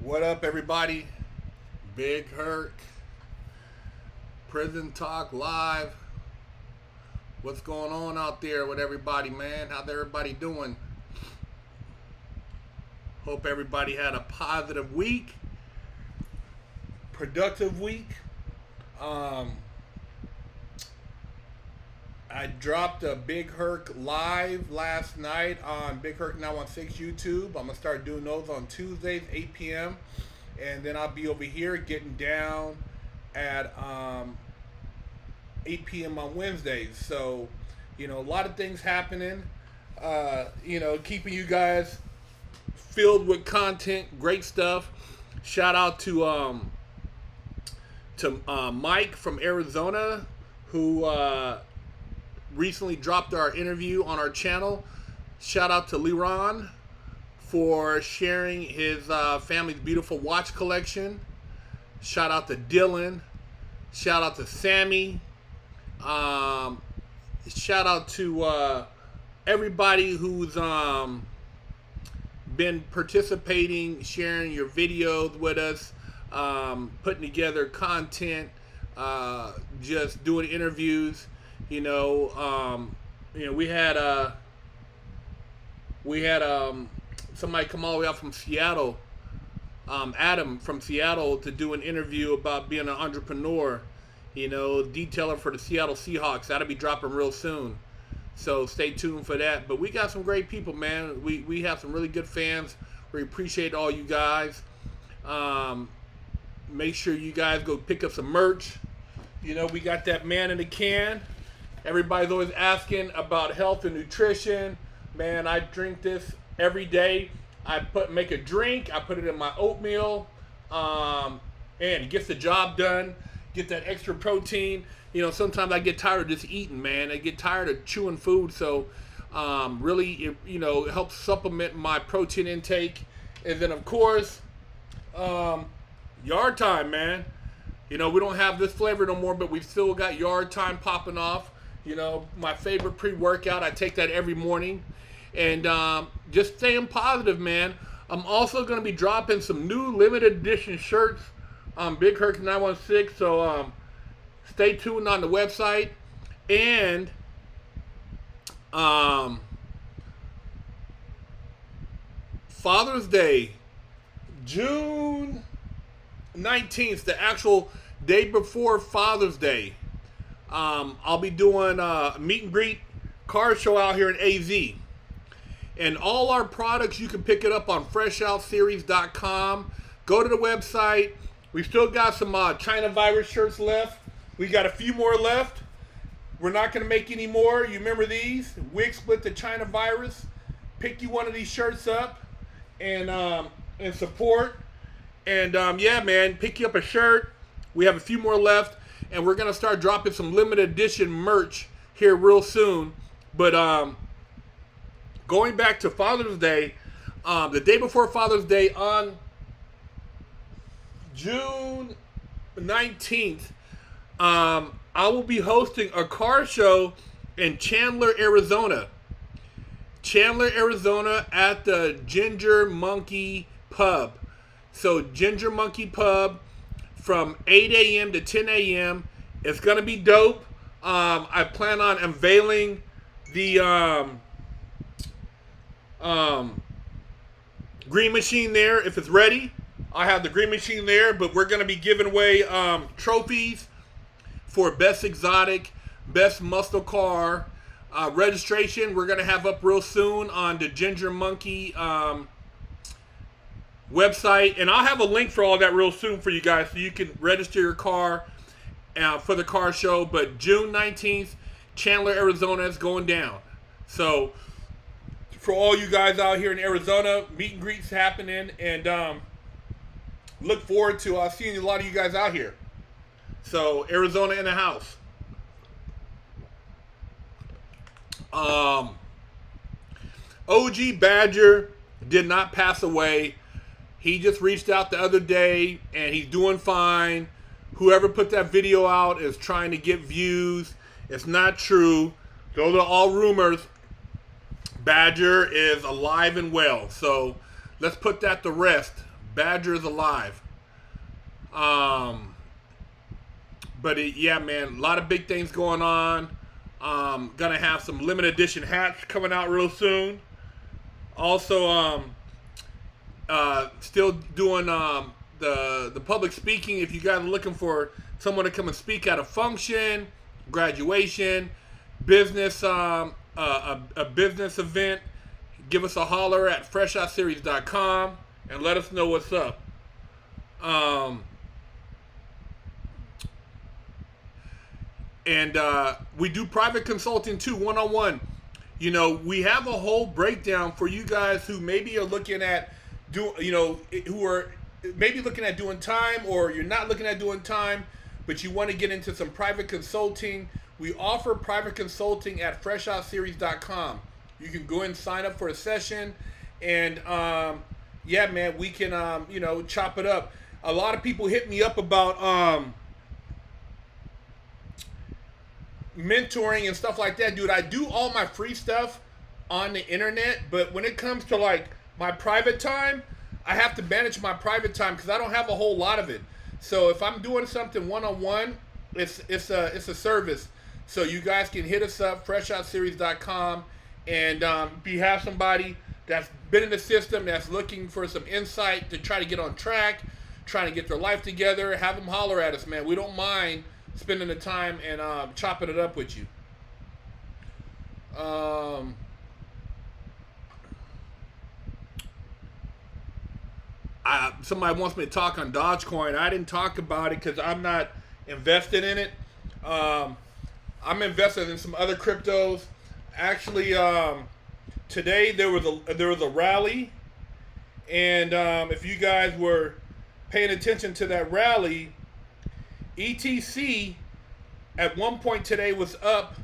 What up, everybody? Big Herc, Prison Talk Live. What's going on out there with everybody, man? How's everybody doing? Hope everybody had a positive week, productive week. I dropped a Big Herc live last night on Big Herc 916 YouTube. I'm going to start doing those on Tuesdays, 8 p.m. And then I'll be over here getting down at 8 p.m. on Wednesdays. So, a lot of things happening. Keeping you guys filled with content, great stuff. Shout out to Mike from Arizona, who recently dropped our interview on our channel. Shout out to Liron for sharing his family's beautiful watch collection. Shout out to Dylan. Shout out to Sammy. Shout out to everybody who's been participating, sharing your videos with us, putting together content, just doing interviews. We had somebody come all the way out from Seattle, Adam from Seattle, to do an interview about being an entrepreneur, detailer for the Seattle Seahawks. That'll be dropping real soon. So stay tuned for that. But we got some great people, man. We have some really good fans. We appreciate all you guys. Make sure you guys go pick up some merch. We got that man in the can. Everybody's always asking about health and nutrition. Man, I drink this every day. Make a drink. I put it in my oatmeal. And it gets the job done. Get that extra protein. Sometimes I get tired of just eating, man. I get tired of chewing food. So, really, it helps supplement my protein intake. And then, of course, yard time, man. We don't have this flavor no more, but we've still got yard time popping off. My favorite pre-workout. I take that every morning. And just staying positive, man. I'm also going to be dropping some new limited edition shirts on Big Herc 916. So stay tuned on the website. And Father's Day, June 19th, the actual day before Father's Day. I'll be doing a meet and greet car show out here in AZ. And all our products, you can pick it up on freshoutseries.com. Go to the website. We still got some China virus shirts left. We got a few more left. We're not going to make any more. You remember these? Wigsplitters, the China virus. Pick you one of these shirts up and support. And yeah, man, pick you up a shirt. We have a few more left. And we're going to start dropping some limited edition merch here real soon. But going back to Father's Day, the day before Father's Day on June 19th, I will be hosting a car show in Chandler, Arizona. Chandler, Arizona at the Ginger Monkey Pub. So Ginger Monkey Pub, from 8 a.m. to 10 a.m. It's going to be dope. I plan on unveiling the green machine there if it's ready. I have the green machine there, but we're going to be giving away trophies for best exotic, best muscle car. Registration we're going to have up real soon on the Ginger Monkey website, and I'll have a link for all that real soon for you guys, so you can register your car for the car show. But June 19th, Chandler, Arizona is going down. So for all you guys out here in Arizona, meet and greets happening, and look forward to seeing a lot of you guys out here. So Arizona in the house. OG Badger did not pass away. He just reached out the other day, and he's doing fine. Whoever put that video out is trying to get views. It's not true. Those are all rumors. Badger is alive and well. So let's put that to rest. Badger is alive. Yeah, man, a lot of big things going on. Gonna have some limited edition hats coming out real soon. Also, still doing the public speaking. If you guys are looking for someone to come and speak at a function, graduation, business, a business event, give us a holler at freshoutseries.com and let us know what's up. And we do private consulting too, one-on-one. You know, we have a whole breakdown for you guys who maybe are looking at who are maybe looking at doing time, or you're not looking at doing time, but you want to get into some private consulting. We offer private consulting at freshoutseries.com. You can go and sign up for a session, and yeah, man, we can chop it up. A lot of people hit me up about mentoring and stuff like that. Dude, I do all my free stuff on the internet, but when it comes to like my private time, I have to manage my private time because I don't have a whole lot of it. So if I'm doing something one-on-one, it's a service. So you guys can hit us up, freshoutseries.com, and if you have somebody that's been in the system that's looking for some insight to try to get on track, trying to get their life together, have them holler at us, man. We don't mind spending the time and chopping it up with you. Somebody wants me to talk on Dogecoin. I didn't talk about it because I'm not invested in it. I'm invested in some other cryptos. Actually, today there was a rally, and if you guys were paying attention to that rally, ETC at one point today was up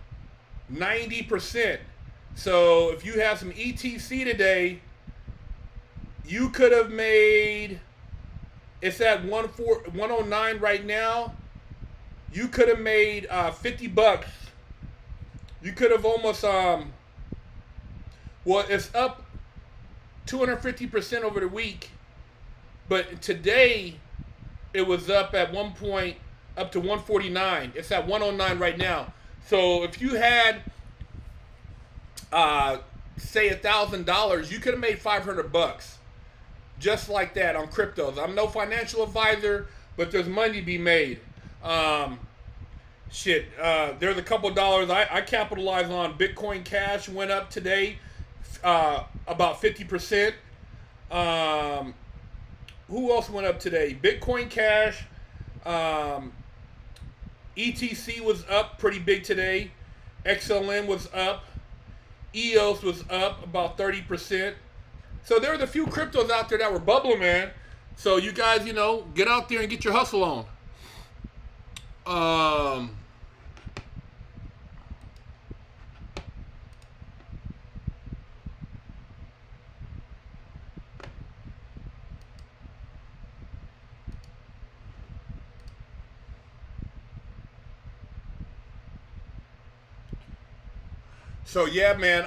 90%. So if you have some ETC today, you could have made, it's at 109 right now. You could have made $50. You could have almost well, it's up 250% over the week, but today it was up at one point up to 149. It's at 109 right now. So if you had say $1,000, you could have made $500 just like that on cryptos. I'm no financial advisor, but there's money to be made. There's a couple dollars I capitalized on. Bitcoin Cash went up today about 50%. Who else went up today? Bitcoin Cash, ETC was up pretty big today. XLM was up. EOS was up about 30%. So there was a few cryptos out there that were bubbling, man. So you guys, get out there and get your hustle on. So yeah, man.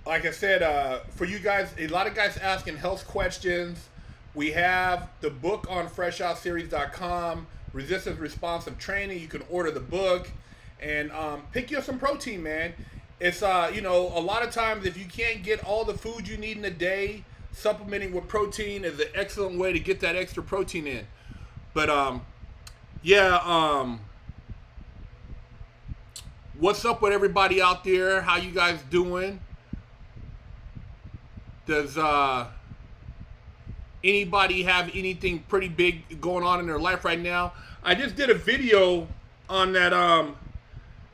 Like I said, for you guys, a lot of guys asking health questions. We have the book on freshoutseries.com, Resistance Responsive Training. You can order the book and pick you up some protein, man. It's, a lot of times if you can't get all the food you need in a day, supplementing with protein is an excellent way to get that extra protein in. But, what's up with everybody out there? How you guys doing? Does anybody have anything pretty big going on in their life right now? I just did a video on that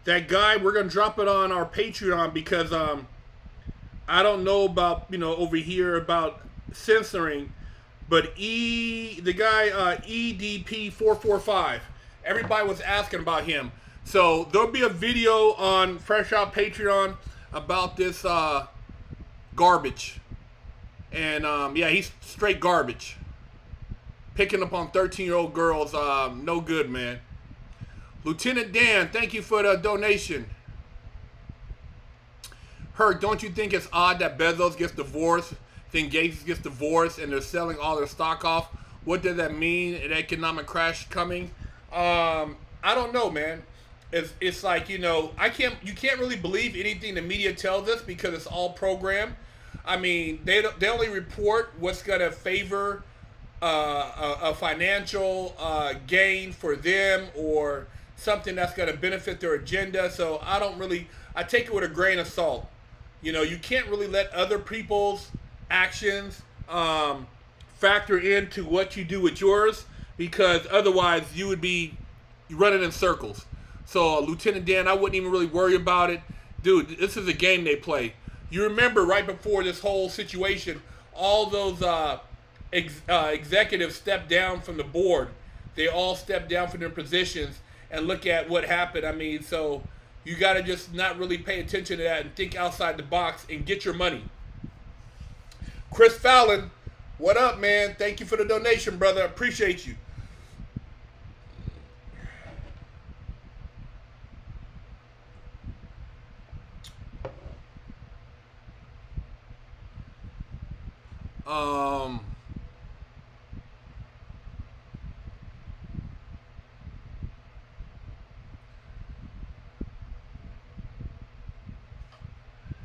that guy. We're gonna drop it on our Patreon because I don't know about over here about censoring, but the guy EDP445. Everybody was asking about him. So there'll be a video on Fresh Out Patreon about this garbage. And he's straight garbage. Picking up on 13-year-old girls, no good, man. Lieutenant Dan, thank you for the donation. Herc, don't you think it's odd that Bezos gets divorced then Gates gets divorced and they're selling all their stock off. What does that mean? An economic crash coming? I don't know, man. It's like, you can't really believe anything the media tells us because it's all programmed. I mean, they only report what's gonna favor a financial gain for them or something that's gonna benefit their agenda. So I take it with a grain of salt. You can't really let other people's actions factor into what you do with yours, because otherwise you would be running in circles. So Lieutenant Dan, I wouldn't even really worry about it. Dude, this is a game they play. You remember right before this whole situation, all those executives stepped down from the board. They all stepped down from their positions, and look at what happened. I mean, so you got to just not really pay attention to that and think outside the box and get your money. Chris Fallon, what up, man? Thank you for the donation, brother. I appreciate you.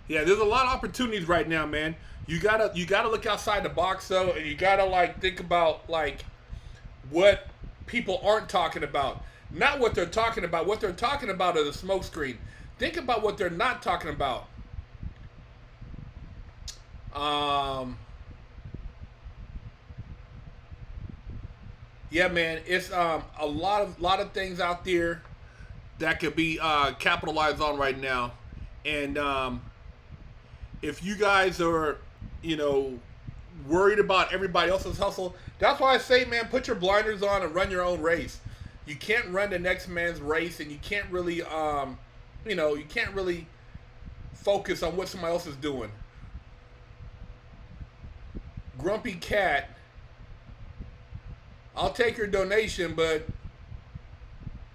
Yeah, there's a lot of opportunities right now, man. You gotta look outside the box though, and you gotta think about what people aren't talking about. Not what they're talking about. What they're talking about is a smoke screen. Think about what they're not talking about. Yeah, man, it's a lot of things out there that could be capitalized on right now, and if you guys are, worried about everybody else's hustle, that's why I say, man, put your blinders on and run your own race. You can't run the next man's race, and you can't really, you can't really focus on what somebody else is doing. Grumpy Cat, I'll take your donation, but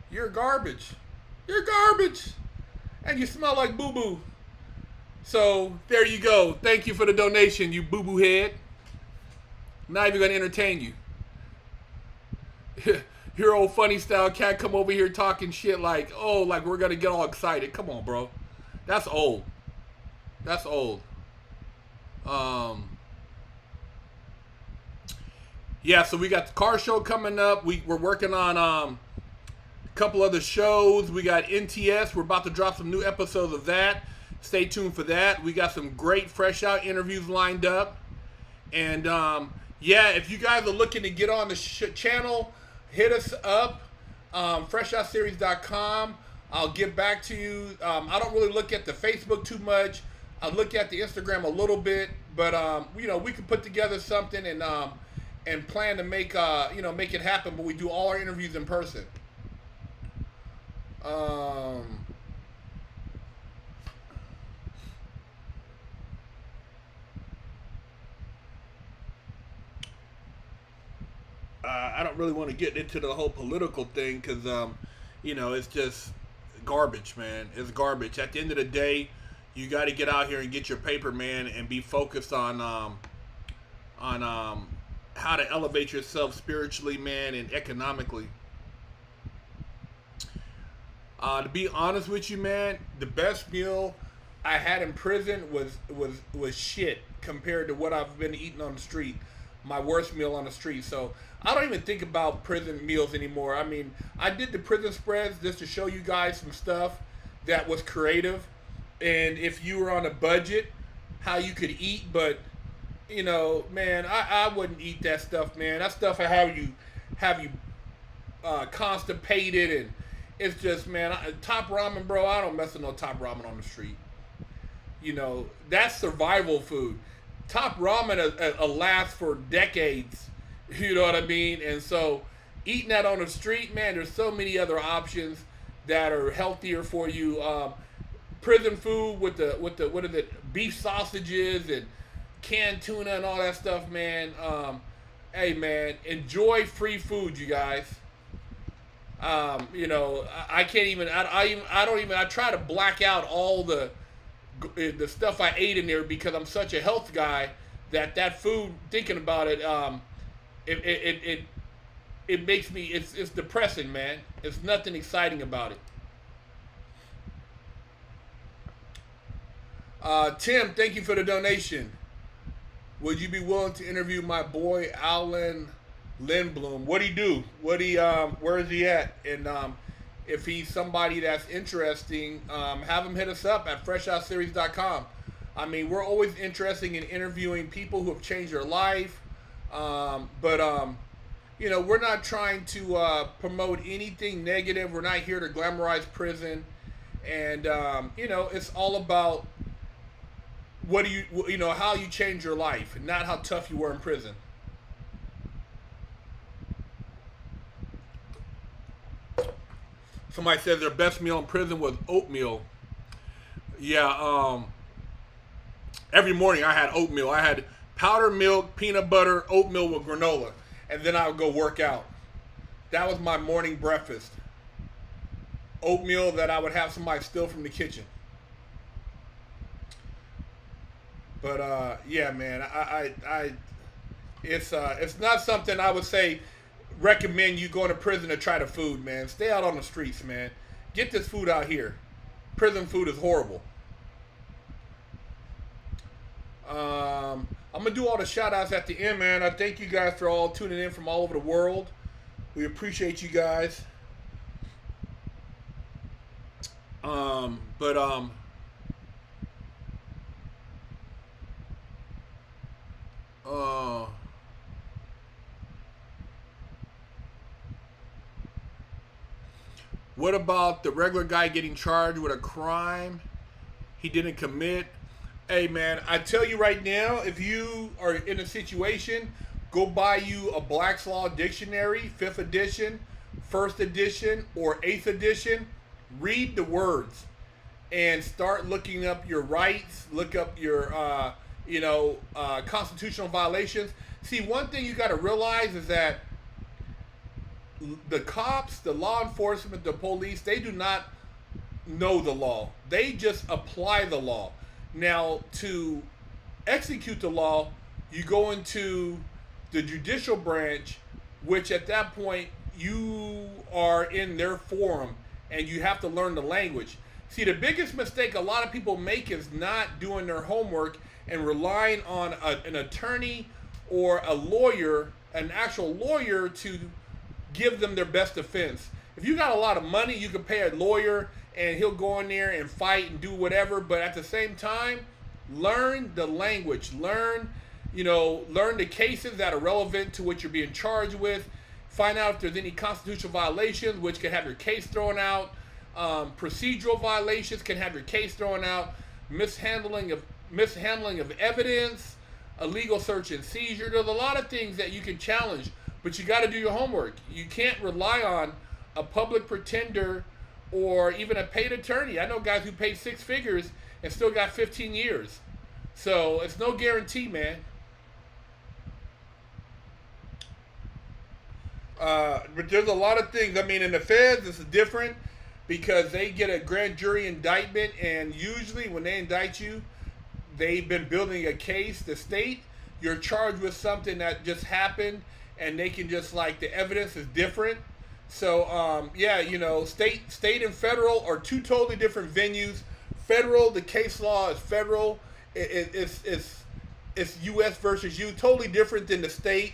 you're garbage. You're garbage. And you smell like boo-boo. So, there you go. Thank you for the donation, you boo-boo head. Not even going to entertain you. Your old funny style cat come over here talking shit like we're going to get all excited. Come on, bro. That's old. That's old. Yeah, so we got the car show coming up. We're working on a couple other shows. We got NTS. We're about to drop some new episodes of that. Stay tuned for that. We got some great Fresh Out interviews lined up. And, if you guys are looking to get on the channel, hit us up, freshoutseries.com. I'll get back to you. I don't really look at the Facebook too much. I look at the Instagram a little bit. But, we can put together something and plan to make it happen. But we do all our interviews in person. I don't really want to get into the whole political thing because, it's just garbage, man. It's garbage. At the end of the day, you got to get out here and get your paper, man, and be focused on how to elevate yourself spiritually, man, and economically. To be honest with you, man, the best meal I had in prison was shit compared to what I've been eating on the street. My worst meal on the street. So I don't even think about prison meals anymore. I mean, I did the prison spreads just to show you guys some stuff that was creative, and if you were on a budget, how you could eat. But man, I wouldn't eat that stuff, man. That stuff will have you constipated, and it's just, man, top ramen, bro. I don't mess with no top ramen on the street. That's survival food. Top ramen will last for decades. You know what I mean? And so eating that on the street, man, there's so many other options that are healthier for you. Prison food with the what is it? Beef sausages and canned tuna and all that stuff, man. Hey, man, enjoy free food, you guys. I can't even. I don't even. I try to black out all the stuff I ate in there because I'm such a health guy that food, thinking about it, it it it, it, it makes me, it's depressing, man. It's nothing exciting about it. Tim, thank you for the donation. Would you be willing to interview my boy Alan Lindblom? What'd he do? Where is he at? And if he's somebody that's interesting, have him hit us up at freshoutseries.com. I mean, we're always interested in interviewing people who have changed their life. But you know, we're not trying to promote anything negative. We're not here to glamorize prison. And you know, it's all about how you change your life, not how tough you were in prison. Somebody says their best meal in prison was oatmeal. Yeah, every morning I had oatmeal. I had powdered milk, peanut butter, oatmeal with granola, and then I would go work out. That was my morning breakfast. Oatmeal that I would have somebody steal from the kitchen. But yeah, man, it's not something I would say recommend you going to prison to try the food, man. Stay out on the streets, man. Get this food out here. Prison food is horrible. I'm gonna do all the shout outs at the end, man. I thank you guys for all tuning in from all over the world. We appreciate you guys. But what about the regular guy getting charged with a crime he didn't commit? Hey, man, I tell you right now, if you are in a situation, go buy you a Black's Law Dictionary, 5th edition, 1st edition, or 8th edition. Read the words and start looking up your rights, look up your, constitutional violations. See, one thing you got to realize is that the cops, the law enforcement, the police, they do not know the law. They just apply the law. Now, to execute the law, you go into the judicial branch, which at that point you are in their forum and you have to learn the language. See, the biggest mistake a lot of people make is not doing their homework and relying on an attorney or a lawyer, an actual lawyer, to give them their best defense. If you got a lot of money, you can pay a lawyer and he'll go in there and fight and do whatever. But at the same time, learn the language. Learn the cases that are relevant to what you're being charged with. Find out if there's any constitutional violations, which can have your case thrown out. Procedural violations can have your case thrown out. Mishandling of evidence, illegal search and seizure. There's a lot of things that you can challenge, but you got to do your homework. You can't rely on a public pretender or even a paid attorney. I know guys who paid 6 figures and still got 15 years. So it's no guarantee, man. But there's a lot of things. I mean, in the feds, this is different because they get a grand jury indictment, and usually when they indict you, they've been building a case. The state, you're charged with something that just happened, and they can just, like, the evidence is different. So, state and federal are two totally different venues. Federal, the case law is federal. It's U.S. versus you. Totally different than the state.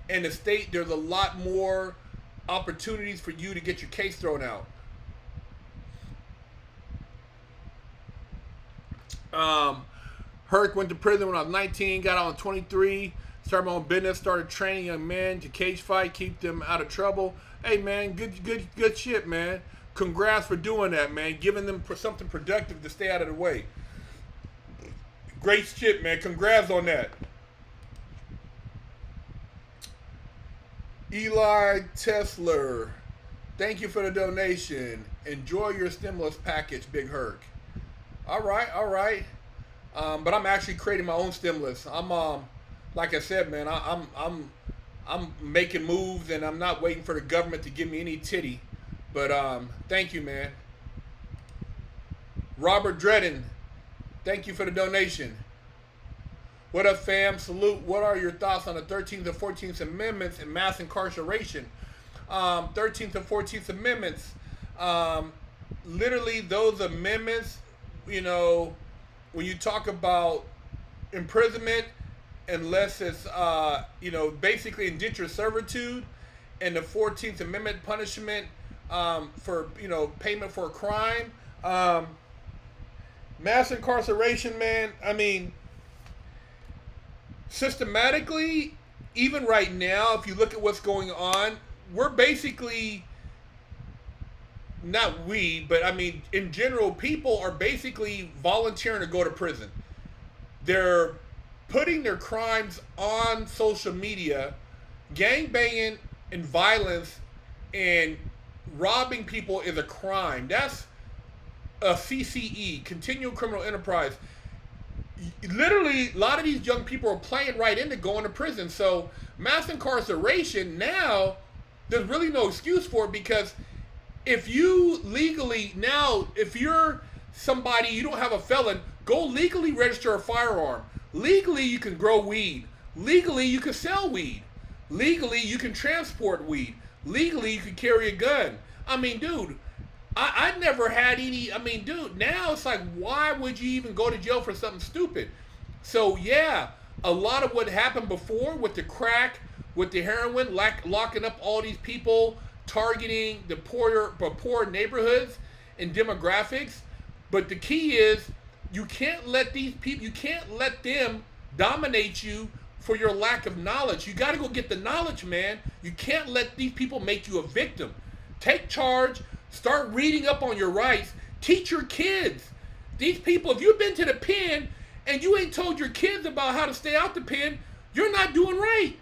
And the state, there's a lot more opportunities for you to get your case thrown out. Herc went to prison when I was 19, got out when 23, started my own business, started training young men to cage fight, keep them out of trouble. Hey, man, good shit, man. Congrats for doing that, man. Giving them something productive to stay out of the way. Great shit, man. Congrats on that. Eli Tesler, thank you for the donation. Enjoy your stimulus package, Big Herc. All right. But I'm actually creating my own stimulus. I'm like I said, man, I'm making moves, and I'm not waiting for the government to give me any titty. But thank you, man. Robert Dredden, thank you for the donation. What up, fam? Salute. What are your thoughts on the 13th and 14th Amendments and mass incarceration? 13th and 14th Amendments. Literally, those amendments, you know, when you talk about imprisonment, unless it's, you know, basically indentured servitude, and the 14th Amendment punishment for, you know, payment for a crime. Mass incarceration, man, I mean, systematically, even right now, if you look at what's going on, we're basically, not we, but I mean, in general, people are basically volunteering to go to prison. They're putting their crimes on social media, gangbanging and violence and robbing people is a crime. That's a CCE, continual criminal enterprise. Literally, a lot of these young people are playing right into going to prison. So mass incarceration now, there's really no excuse for it, because if you legally now, if you're somebody, you don't have a felon, go legally register a firearm. Legally, you can grow weed. Legally, you can sell weed. Legally, you can transport weed. Legally, you can carry a gun. I mean, dude, I never had any, I mean, dude, now it's like, why would you even go to jail for something stupid? So, yeah, a lot of what happened before with the crack, with the heroin, locking up all these people, targeting the poor neighborhoods and demographics. But the key is, you can't let these people, you can't let them dominate you for your lack of knowledge. You got to go get the knowledge, man. You can't let these people make you a victim. Take charge. Start reading up on your rights. Teach your kids. These people, if you've been to the pen and you ain't told your kids about how to stay out the pen, you're not doing right.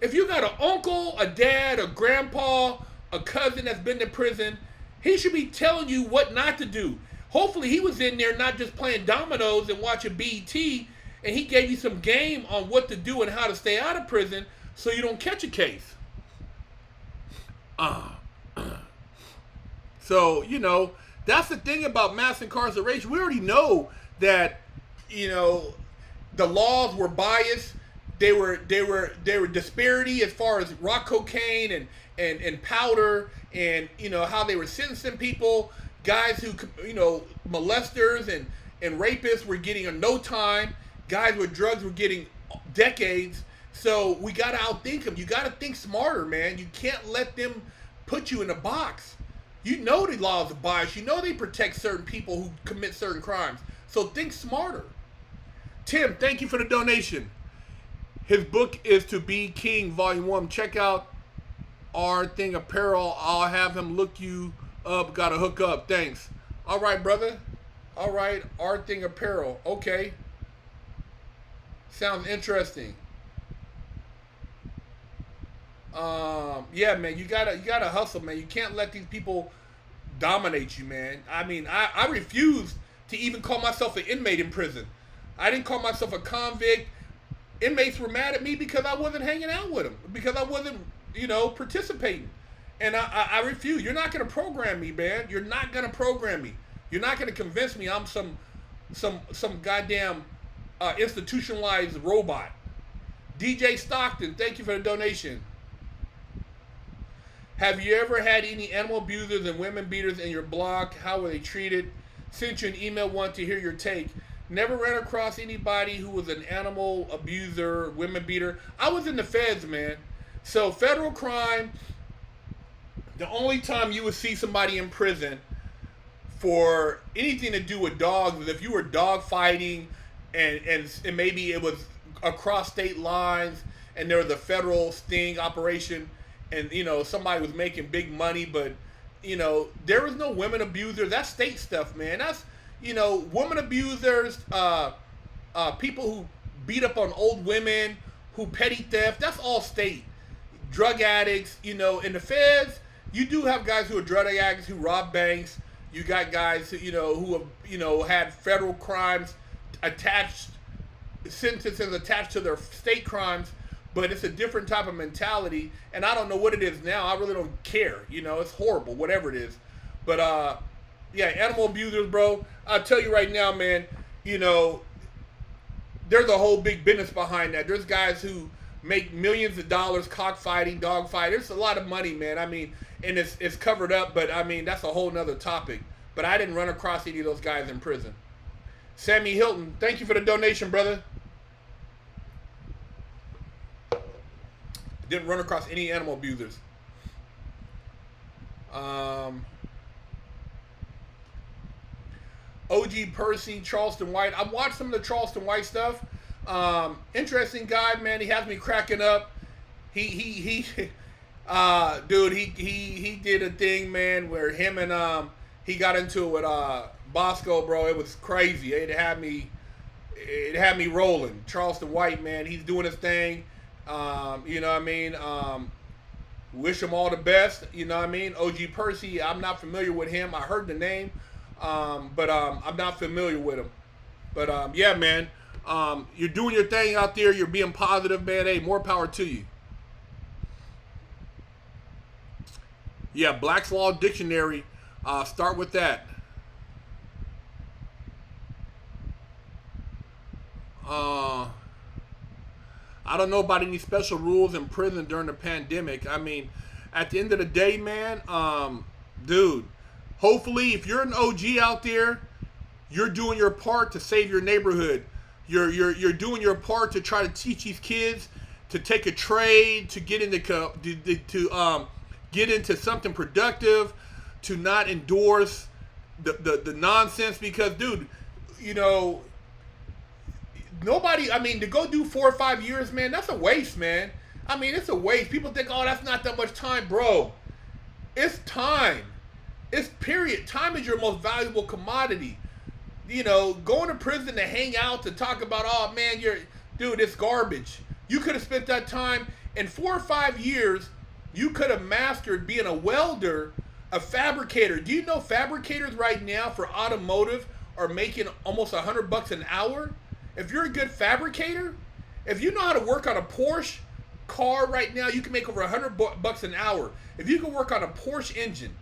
If you got an uncle, a dad, a grandpa, a cousin that's been to prison, he should be telling you what not to do. Hopefully he was in there not just playing dominoes and watching BET, and he gave you some game on what to do and how to stay out of prison so you don't catch a case. So, you know, that's the thing about mass incarceration. We already know that, you know, the laws were biased. They were disparity as far as rock cocaine and powder, and, you know, how they were sentencing people. Guys who, you know, molesters and rapists were getting a no time. Guys with drugs were getting decades. So we got to outthink them. You got to think smarter, man. You can't let them put you in a box. You know the laws are biased. You know they protect certain people who commit certain crimes. So think smarter. Tim, thank you for the donation. His book is To Be King, Volume 1. Check out our thing apparel. I'll have him look you up. Got to hook up. Thanks. All right, brother. All right. Our thing apparel. Okay. Sounds interesting. Yeah, man, you gotta hustle, man. You can't let these people dominate you, man. I mean, I refuse to even call myself an inmate in prison. I didn't call myself a convict. Inmates were mad at me because I wasn't hanging out with them, because I wasn't, you know, participating. And I refuse. You're not gonna program me, man. You're not gonna program me. You're not gonna convince me I'm some goddamn institutionalized robot. DJ Stockton, thank you for the donation. Have you ever had any animal abusers and women beaters in your block? How were they treated? Sent you an email, want to hear your take. Never ran across anybody who was an animal abuser, women beater. I was in the feds, man. So federal crime, the only time you would see somebody in prison for anything to do with dogs is if you were dog fighting and maybe it was across state lines and there was a federal sting operation, and, you know, somebody was making big money, but, you know, there was no women abusers. That's state stuff, man. That's, you know, women abusers, people who beat up on old women, who petty theft, that's all state. Drug addicts, you know, in the feds, you do have guys who are drug addicts who rob banks. You got guys who, who have, had federal crimes attached, sentences attached to their state crimes. But it's a different type of mentality, and I don't know what it is now. I really don't care. It's horrible, whatever it is. But, yeah, animal abusers, bro. I'll tell you right now, man, there's a whole big business behind that. There's guys who make millions of dollars cockfighting, dogfighting. There's a lot of money, man. I mean, and it's covered up, but I mean, that's a whole nother topic. But I didn't run across any of those guys in prison. Sammy Hilton, thank you for the donation, brother. Didn't run across any animal abusers. OG Percy, Charleston White. I've watched some of the Charleston White stuff. Interesting guy, man. He has me cracking up. He dude, he did a thing, man, where him and he got into it with Bosco, bro. It was crazy. It had me rolling. Charleston White, man, he's doing his thing. You know what I mean? Wish him all the best. You know what I mean? OG Percy, I'm not familiar with him. I heard the name, but I'm not familiar with him. But yeah, man, you're doing your thing out there. You're being positive, man. Hey, more power to you. Yeah, Black's Law Dictionary. Start with that. I don't know about any special rules in prison during the pandemic. I mean, at the end of the day, man, dude, hopefully if you're an OG out there, you're doing your part to save your neighborhood. You're doing your part to try to teach these kids to take a trade, to get into get into something productive, to not endorse the nonsense. Because, dude, you know, nobody, I mean, to go do 4 or 5 years, man, that's a waste, man. I mean, it's a waste. People think, oh, that's not that much time. Bro, it's time. It's period. Time is your most valuable commodity. You know, going to prison to hang out, to talk about, oh, man, dude, it's garbage. You could have spent that time in 4 or 5 years. You could have mastered being a welder, a fabricator. Do you know fabricators right now for automotive are making almost $100 an hour? If you're a good fabricator, if you know how to work on a Porsche car right now, you can make over $100 an hour. If you can work on a Porsche engine,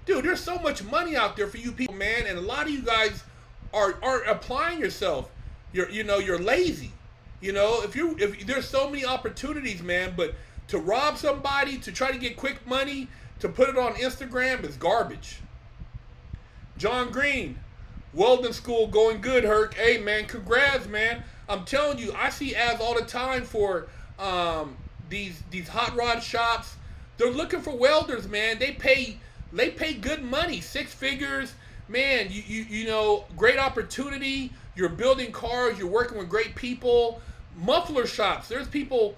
dude, there's so much money out there for you people, man. And a lot of you guys are applying yourself. You're lazy. You know, if there's so many opportunities, man, but to rob somebody, to try to get quick money, to put it on Instagram is garbage. John Green, welding school going good, Herc. Hey, man, congrats, man. I'm telling you, I see ads all the time for these hot rod shops. They're looking for welders, man. They pay good money, 6 figures. Man, you know, great opportunity. You're building cars. You're working with great people. Muffler shops. There's people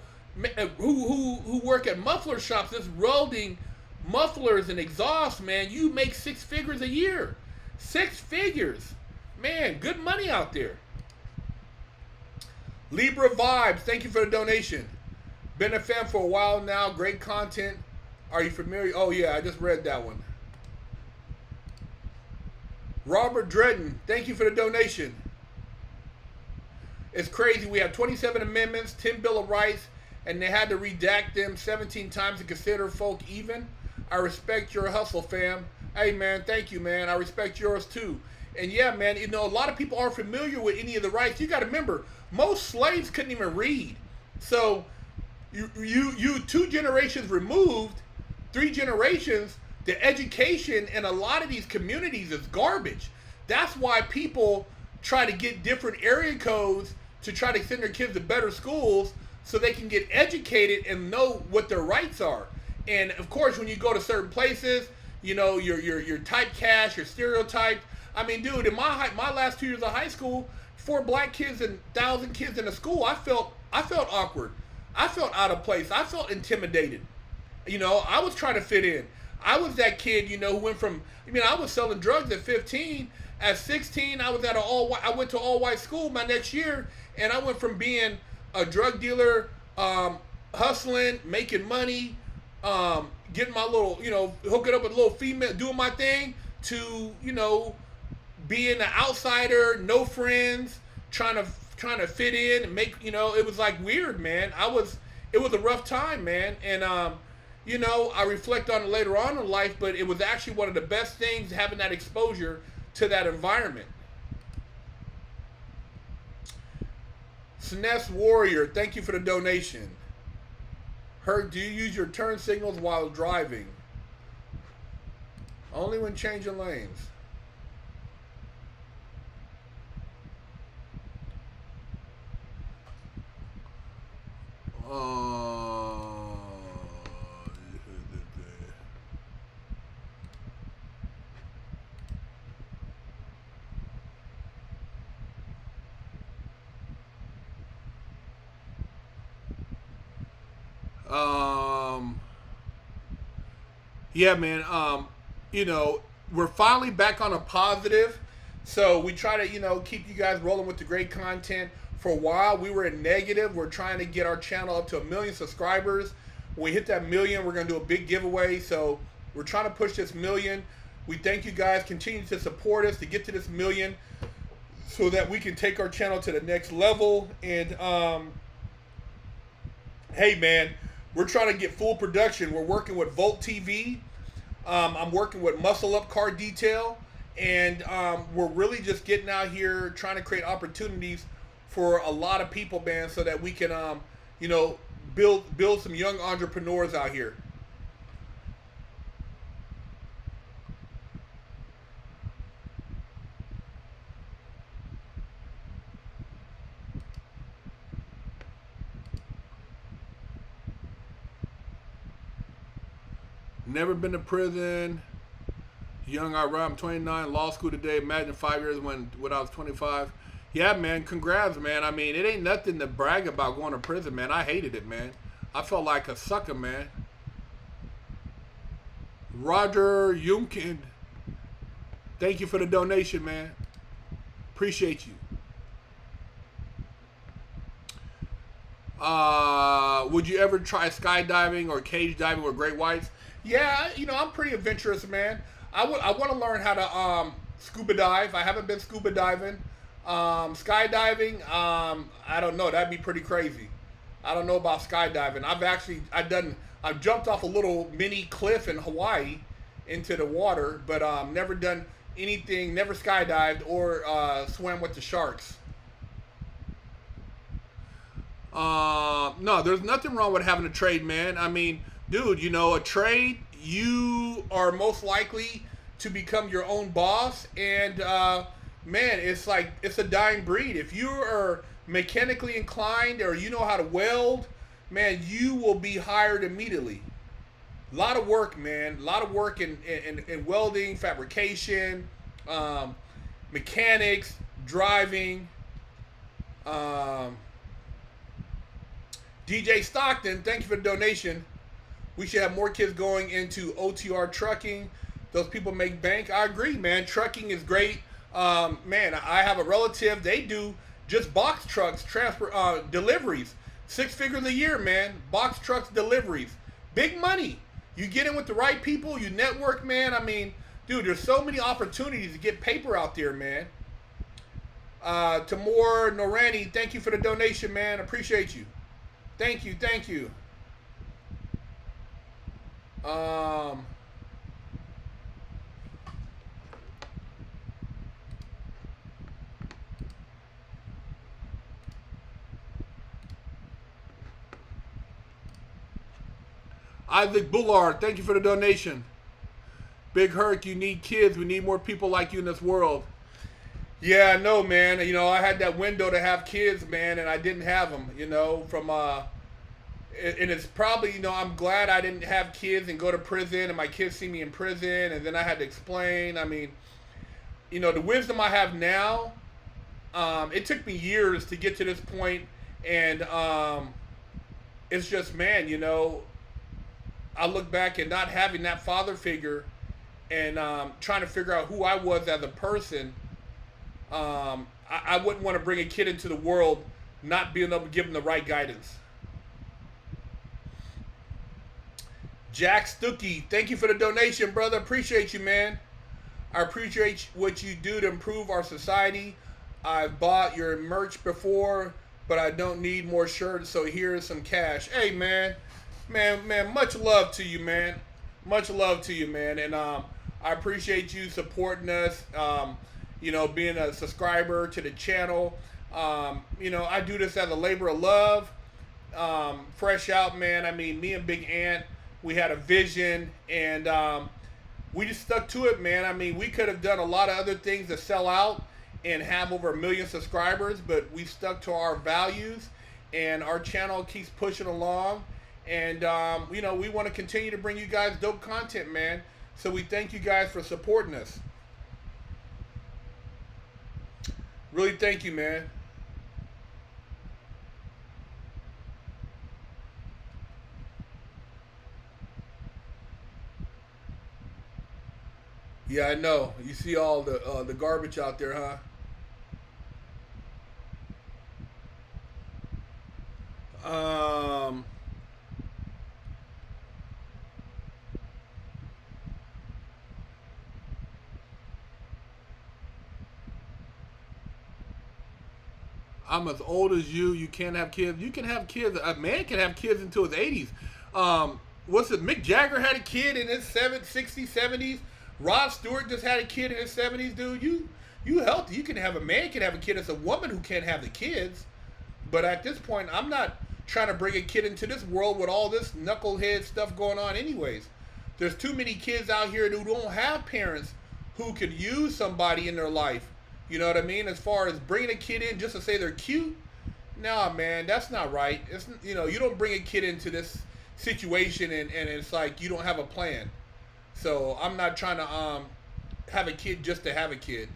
who work at muffler shops that's welding mufflers and exhaust, man. You make 6 figures a year. 6 figures. Man, good money out there. Libra Vibes, thank you for the donation. Been a fan for a while now. Great content. Are you familiar? Oh, yeah, I just read that one. Robert Dredden, thank you for the donation. It's crazy. We have 27 amendments, 10 Bill of Rights, and they had to redact them 17 times to consider folk even. I respect your hustle, fam. Hey, man, thank you, man. I respect yours, too. And, yeah, man, you know, a lot of people aren't familiar with any of the rights. You got to remember, most slaves couldn't even read. So, you 2 generations removed, 3 generations, the education in a lot of these communities is garbage. That's why people try to get different area codes to try to send their kids to better schools so they can get educated and know what their rights are. And of course, when you go to certain places, you know, you're typecast, you're stereotyped. I mean, dude, in my last 2 years of high school, 4 black kids and 1,000 kids in a school, I felt awkward. I felt out of place. I felt intimidated. You know, I was trying to fit in. I was that kid, you know, who went from, I mean, I was selling drugs at 15. At 16, I was at I went to all-white school my next year, and I went from being a drug dealer, hustling, making money, getting my little, you know, hooking up with a little female, doing my thing, to, you know, being an outsider, no friends, trying to fit in and make, you know, it was like weird, man. It was a rough time, man. And, you know, I reflect on it later on in life, but it was actually one of the best things, having that exposure to that environment. SNES Warrior, thank you for the donation. Herc, do you use your turn signals while driving? Only when changing lanes. Yeah, man. You know, we're finally back on a positive. So we try to, you know, keep you guys rolling with the great content. For a while, we were in negative. We're trying to get our channel up to 1 million subscribers. When we hit that 1 million, we're going to do a big giveaway. So we're trying to push this 1 million. We thank you guys. Continue to support us to get to this 1 million so that we can take our channel to the next level. And, hey, man, we're trying to get full production. We're working with Volt TV. I'm working with Muscle Up Car Detail. And we're really just getting out here trying to create opportunities for a lot of people, man, so that we can, you know, build some young entrepreneurs out here. Never been to prison. Young, I'm 29, law school today. Imagine 5 years when I was 25. Yeah, man, congrats, man. I mean, it ain't nothing to brag about going to prison, man. I hated it, man. I felt like a sucker, man. Roger Yumkin, thank you for the donation, man. Appreciate you. Would you ever try skydiving or cage diving with great whites? Yeah, you know, I'm pretty adventurous, man. I want to learn how to scuba dive. I haven't been scuba diving. Skydiving, I don't know. That'd be pretty crazy. I don't know about skydiving. I've jumped off a little mini cliff in Hawaii into the water, but never done anything, never skydived or swam with the sharks. No, there's nothing wrong with having a trade, man. I mean, dude, you know, a trade, you are most likely to become your own boss. And, man, it's like, it's a dying breed. If you are mechanically inclined or you know how to weld, man, you will be hired immediately. A lot of work, man. A lot of work in welding, fabrication, mechanics, driving. DJ Stockton, thank you for the donation. We should have more kids going into OTR trucking. Those people make bank. I agree, man. Trucking is great. Man, I have a relative. They do just box trucks, deliveries. 6 figures a year, man. Box trucks, deliveries. Big money. You get in with the right people. You network, man. I mean, dude, there's so many opportunities to get paper out there, man. Tamor Norani, thank you for the donation, man. Appreciate you. Thank you, thank you. Isaac Bullard, thank you for the donation. Big Herc, you need kids. We need more people like you in this world. Yeah, I know, man. You know, I had that window to have kids, man, and I didn't have them, you know, from, and it's probably, you know, I'm glad I didn't have kids and go to prison and my kids see me in prison and then I had to explain. I mean, you know, the wisdom I have now, it took me years to get to this point, and it's just, man, you know, I look back and not having that father figure and trying to figure out who I was as a person. I wouldn't want to bring a kid into the world not being able to give him the right guidance. Jack Stuckey, thank you for the donation, brother. Appreciate you, man. I appreciate what you do to improve our society. I've bought your merch before, but I don't need more shirts, so here's some cash. Hey, man, much love to you, man. Much love to you, man. And I appreciate you supporting us, you know, being a subscriber to the channel. You know, I do this as a labor of love. Fresh out, man. I mean, me and Big Ant, we had a vision, and we just stuck to it, man. I mean, we could have done a lot of other things to sell out and have over 1 million subscribers, but we stuck to our values, and our channel keeps pushing along. And you know, we want to continue to bring you guys dope content, man. So we thank you guys for supporting us. Really thank you, man. Yeah, I know. You see all the garbage out there, huh? Um, I'm as old as you. You can't have kids. You can have kids. A man can have kids until his 80s. What's it? Mick Jagger had a kid in his 60s, 70s. Rod Stewart just had a kid in his 70s, dude. You healthy. You can have a man can have a kid. It's a woman who can't have the kids. But at this point, I'm not trying to bring a kid into this world with all this knucklehead stuff going on anyways. There's too many kids out here who don't have parents who could use somebody in their life. You know what I mean? As far as bringing a kid in just to say they're cute, nah, man, that's not right. It's, you know, you don't bring a kid into this situation and it's like you don't have a plan. So I'm not trying to have a kid just to have a kid.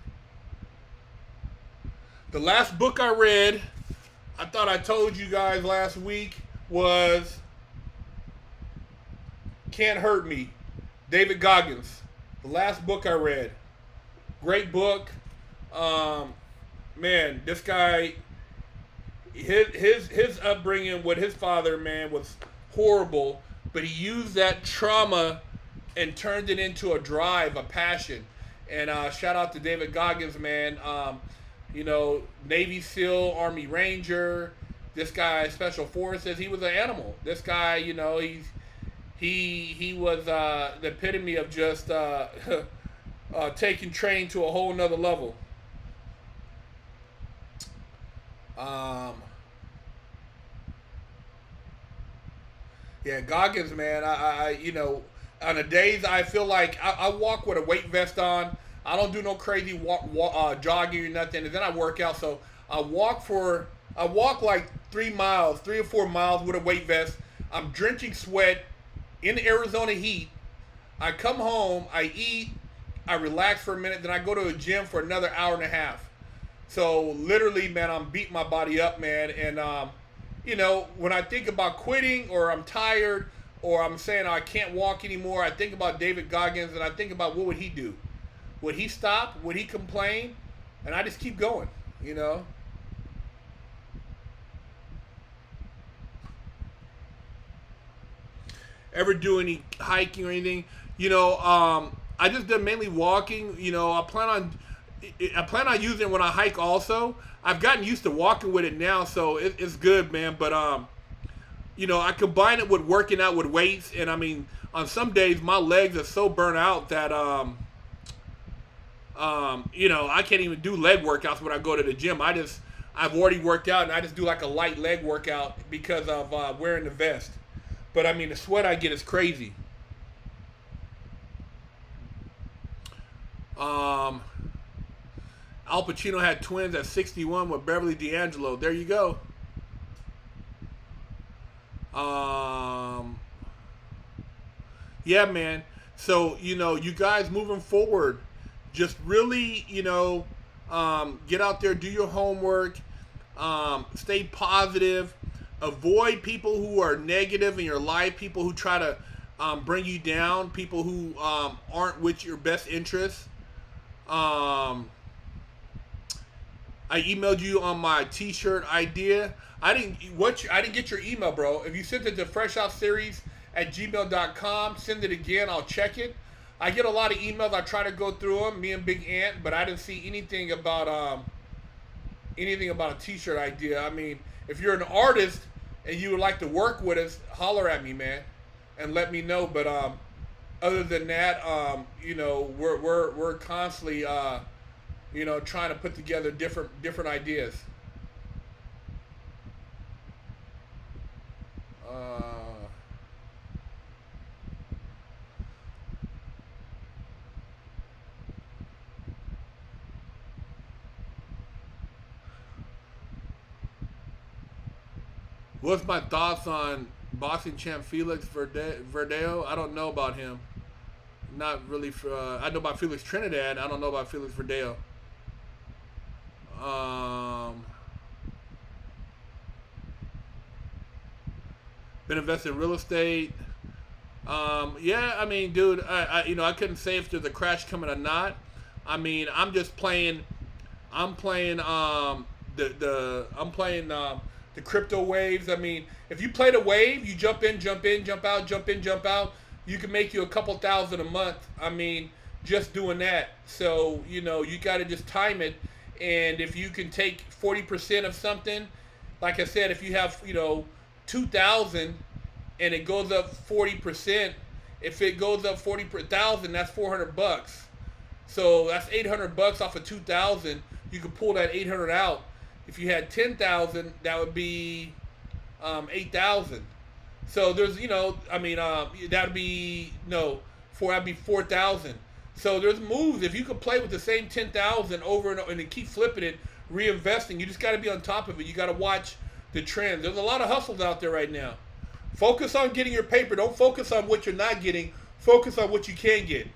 The last book I read, I thought I told you guys last week, was Cant Hurt Me, David Goggins. The last book I read. Great book. Man, this guy, his upbringing with his father, man, was horrible, but he used that trauma and turned it into a drive, a passion. And shout out to David Goggins, man. You know, Navy SEAL, Army Ranger. This guy, Special Forces, he was an animal. This guy, you know, he was the epitome of just taking training to a whole nother level. Yeah, Goggins, man. I you know, on the days I feel like I walk with a weight vest on. I don't do no crazy jogging or nothing, and then I work out. So I walk like 3 miles, 3 or 4 miles with a weight vest. I'm drenching sweat in the Arizona heat. I come home, I eat, I relax for a minute, then I go to a gym for another hour and a half. So literally, man, I'm beating my body up, man. And you know, when I think about quitting, or I'm tired, or I'm saying I can't walk anymore, I think about David Goggins, and I think about what would he do? Would he stop? Would he complain? And I just keep going, you know. Ever do any hiking or anything? You know, I just did mainly walking. You know, I plan on using it when I hike also. I've gotten used to walking with it now, so it's good, man. But you know, I combine it with working out with weights, and I mean, on some days my legs are so burnt out that you know, I can't even do leg workouts when I go to the gym. I've already worked out, and I just do like a light leg workout because of wearing the vest. But I mean, the sweat I get is crazy. Al Pacino had twins at 61 with Beverly D'Angelo. There you go. Yeah, man. So, you know, you guys moving forward, just really, you know, get out there, do your homework, stay positive, avoid people who are negative in your life, people who try to bring you down, people who aren't with your best interests. I emailed you on my t-shirt idea. I didn't get your email, bro. If you sent it to freshoutseries@gmail.com, send it again. I'll check it. I get a lot of emails. I try to go through them, me and Big Ant, but I didn't see anything about a t-shirt idea. I mean, if you're an artist and you would like to work with us, holler at me, man, and let me know. But other than that, you know, we're constantly you know, trying to put together different ideas. What's my thoughts on boxing champ Felix Verdeo? I don't know about him. Not really. I know about Felix Trinidad. I don't know about Felix Verdeo. Been invested in real estate. Yeah, I mean, dude, I couldn't say if there's a crash coming or not. I mean, I'm just playing. I'm playing the crypto waves. I mean, if you play the wave, you jump in, jump out, jump in, jump out. You can make you a couple thousand a month. I mean, just doing that. So you got to just time it. And if you can take 40% of something, like I said, if you have 2,000 and it goes up 40%, if it goes up 40,000, that's $400. So that's $800 off of 2,000. You could pull that 800 out. If you had 10,000, that would be 8,000. So there's, that'd be that'd be 4,000. So there's moves. If you could play with the same 10,000 over and keep flipping it, reinvesting, you just got to be on top of it. You got to watch the trends. There's a lot of hustles out there right now. Focus on getting your paper. Don't focus on what you're not getting. Focus on what you can get.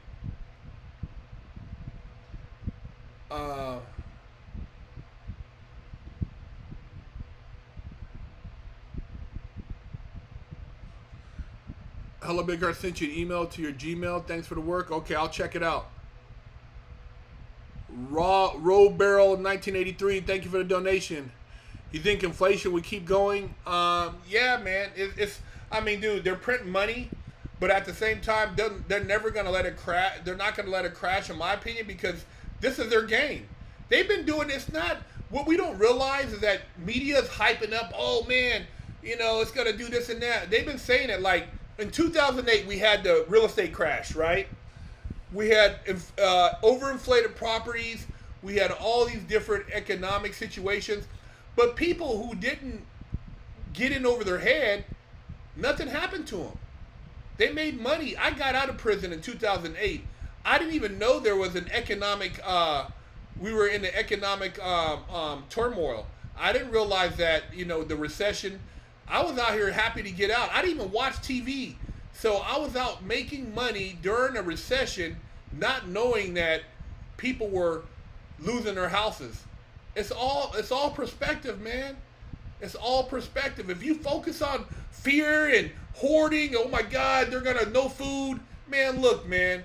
Hello, Big Herc, sent you an email to your Gmail. Thanks for the work. Okay, I'll check it out. Roll Barrel 1983, thank you for the donation. You think inflation would keep going? Yeah, man. I mean, dude, they're printing money, but at the same time, they're never going to let it crash. They're not going to let it crash, in my opinion, because this is their game. They've been doing this. What we don't realize is that media is hyping up, oh, man, it's going to do this and that. They've been saying it like, in 2008, we had the real estate crash, right? We had overinflated properties. We had all these different economic situations. But people who didn't get in over their head, nothing happened to them. They made money. I got out of prison in 2008. I didn't even know there was an economic, we were in the economic turmoil. I didn't realize that, the recession. I was out here happy to get out. I didn't even watch TV. So I was out making money during a recession, not knowing that people were losing their houses. It's all perspective, man. It's all perspective. If you focus on fear and hoarding, oh my God, they're gonna no food. Man, look, man.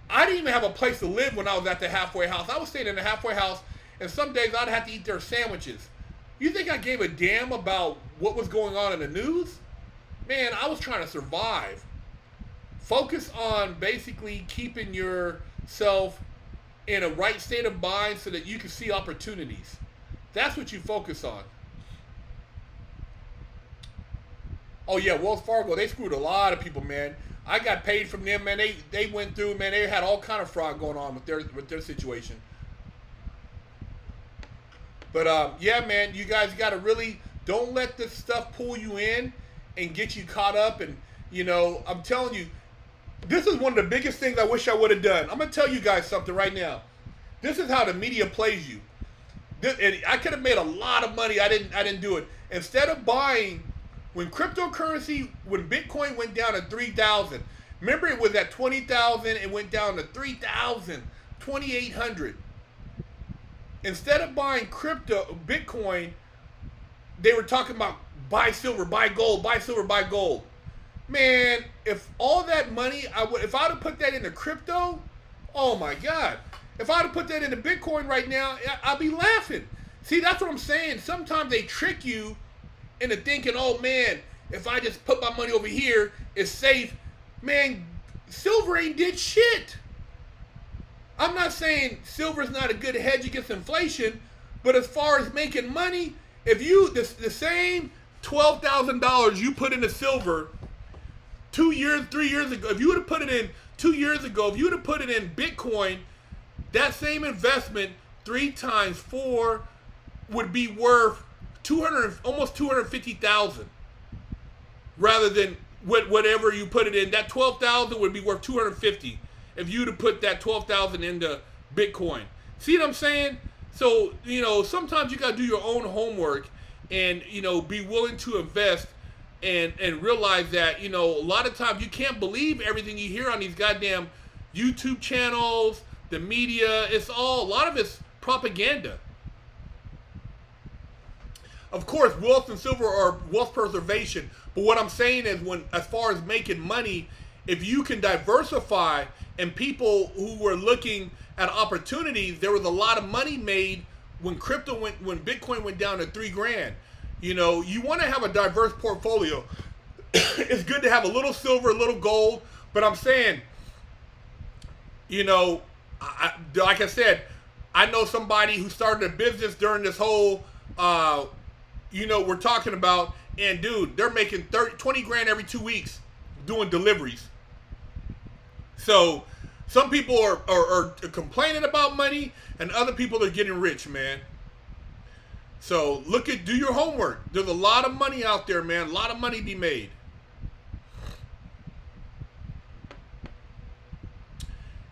I didn't even have a place to live when I was at the halfway house. I was staying in the halfway house, and some days I'd have to eat their sandwiches. You think I gave a damn about what was going on in the news? Man, I was trying to survive. Focus on basically keeping yourself in a right state of mind so that you can see opportunities. That's what you focus on. Oh yeah, Wells Fargo, they screwed a lot of people, man. I got paid from them, man. They went through, man, they had all kind of fraud going on with their situation. But yeah, man, you guys got to really don't let this stuff pull you in and get you caught up. And I'm telling you, this is one of the biggest things I wish I would have done. I'm gonna tell you guys something right now. This is how the media plays you. And I could have made a lot of money. I didn't do it. Instead of buying, when Bitcoin went down to 3,000. Remember, it was at 20,000. It went down to 3,000, 2,800. Instead of buying Bitcoin, they were talking about buy silver, buy gold, buy silver, buy gold. Man, if all that money, if I'd have put that into crypto, oh my God. If I'd have put that into Bitcoin right now, I'd be laughing. See, that's what I'm saying. Sometimes they trick you into thinking, oh man, if I just put my money over here, it's safe. Man, silver ain't did shit. I'm not saying silver is not a good hedge against inflation, but as far as making money, if you, the same $12,000 you put into silver 3 years ago, if you would have put it in 2 years ago, if you would have put it in Bitcoin, that same investment 3 times 4 would be worth almost 250,000, rather than whatever you put it in. That 12,000 would be worth 250 if you'd have put that 12,000 into Bitcoin. See what I'm saying? So sometimes you gotta do your own homework and be willing to invest and realize that a lot of times you can't believe everything you hear on these goddamn YouTube channels, the media. It's all, a lot of it's propaganda. Of course, wealth and silver are wealth preservation. But what I'm saying is, as far as making money, if you can diversify, and people who were looking at opportunities, there was a lot of money made when when Bitcoin went down to $3,000. You want to have a diverse portfolio. It's good to have a little silver, a little gold. But I'm saying, like I said, I know somebody who started a business during this whole, we're talking about, and dude, they're making 20 grand every 2 weeks doing deliveries. So some people are complaining about money, and other people are getting rich, man. So do your homework. There's a lot of money out there, man. A lot of money be made.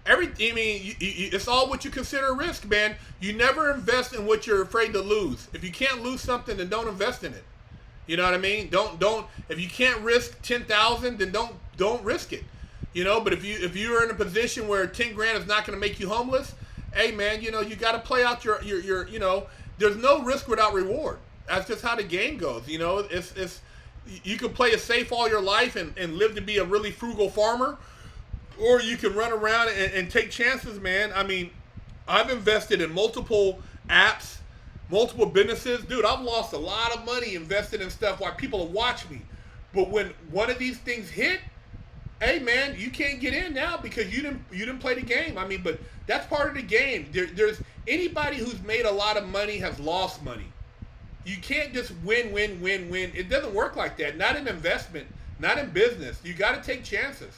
It's all what you consider risk, man. You never invest in what you're afraid to lose. If you can't lose something, then don't invest in it. You know what I mean? Don't. If you can't risk 10,000, then don't risk it. But if you're in a position where 10 grand is not going to make you homeless, hey man, you got to play out your there's no risk without reward. That's just how the game goes. It's you can play it safe all your life and live to be a really frugal farmer, or you can run around and take chances, man. I mean, I've invested in multiple apps, multiple businesses. Dude, I've lost a lot of money invested in stuff while people watch me. But when one of these things hit, hey man, you can't get in now because you didn't play the game. I mean, but that's part of the game. There's anybody who's made a lot of money has lost money. You can't just win. It doesn't work like that. Not in investment, not in business. You got to take chances.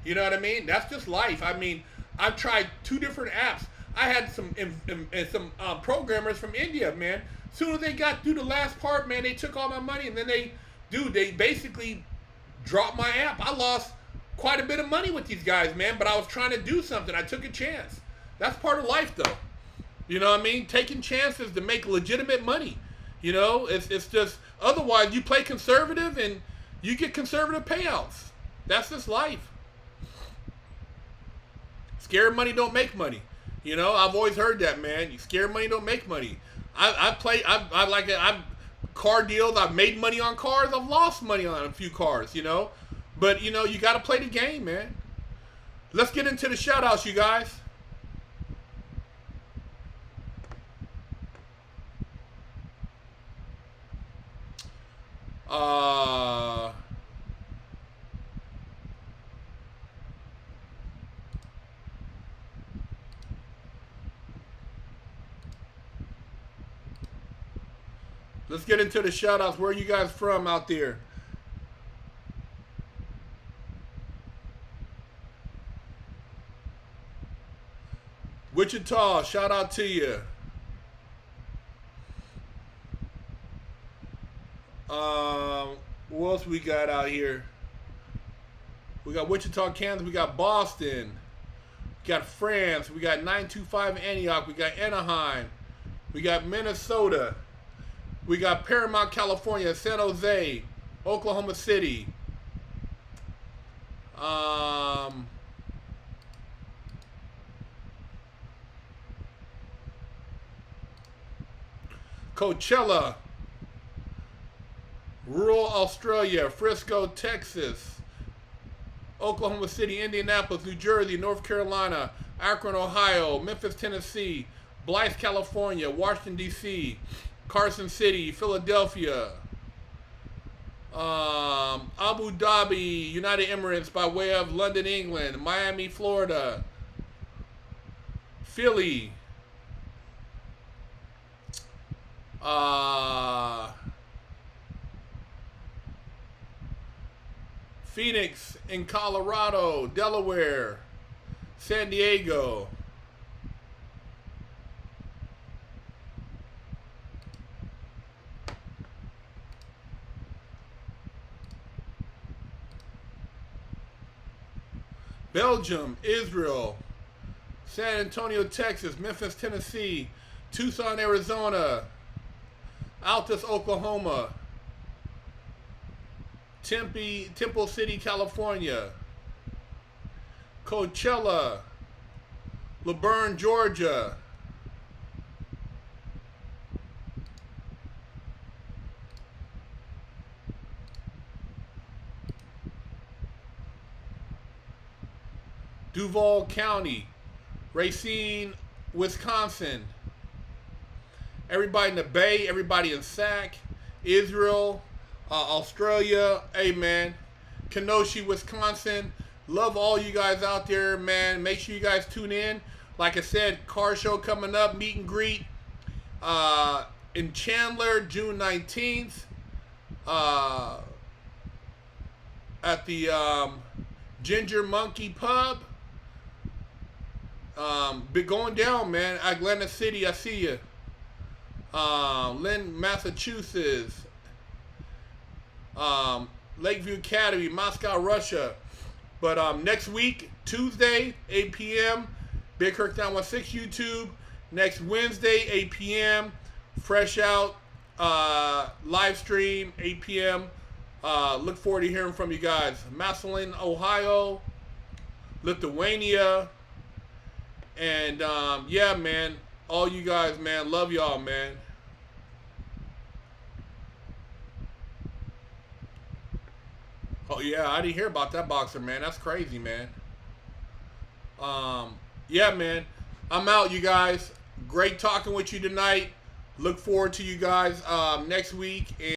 You know what I mean? That's just life. I mean, I've tried 2 different apps. I had some programmers from India, man. As soon as they got through the last part, man, they took all my money, and then they basically dropped my app. I lost quite a bit of money with these guys, man, but I was trying to do something. I took a chance. That's part of life, though. You know what I mean? Taking chances to make legitimate money. It's just, otherwise you play conservative and you get conservative payouts. That's just life. Scared money don't make money. I've always heard that, man. You scared money don't make money. I've car deals. I've made money on cars. I've lost money on a few cars, But, you got to play the game, man. Let's get into the shout-outs, you guys. Let's get into the shout-outs. Where are you guys from out there? Wichita, shout out to you. What else we got out here? We got Wichita, Kansas. We got Boston. We got France. We got 925 Antioch. We got Anaheim. We got Minnesota. We got Paramount, California, San Jose, Oklahoma City. Coachella, rural Australia, Frisco, Texas, Oklahoma City, Indianapolis, New Jersey, North Carolina, Akron, Ohio, Memphis, Tennessee, Blythe, California, Washington, D.C., Carson City, Philadelphia, Abu Dhabi, United Emirates by way of London, England, Miami, Florida, Philly, Phoenix in Colorado, Delaware, San Diego, Belgium, Israel, San Antonio, Texas, Memphis, Tennessee, Tucson, Arizona, Altus, Oklahoma. Temple City, California. Coachella, Luverne, Georgia. Duval County, Racine, Wisconsin. Everybody in the Bay, everybody in Sac, Israel, Australia, hey man, Kenosha, Wisconsin. Love all you guys out there, man. Make sure you guys tune in. Like I said, car show coming up, meet and greet in Chandler, June 19th at the Ginger Monkey Pub. Been going down, man. Atlanta City, I see you. Lynn, Massachusetts. Lakeview Academy, Moscow, Russia. But next week, Tuesday, 8 p.m., Big Herc 916 YouTube. Next Wednesday, 8 p.m., Fresh Out live stream, 8 p.m. Look forward to hearing from you guys. Massillon, Ohio, Lithuania. And yeah, man, all you guys, man, love y'all, man. Oh yeah, I didn't hear about that boxer, man. That's crazy, man. Yeah, man. I'm out, you guys. Great talking with you tonight. Look forward to you guys next week.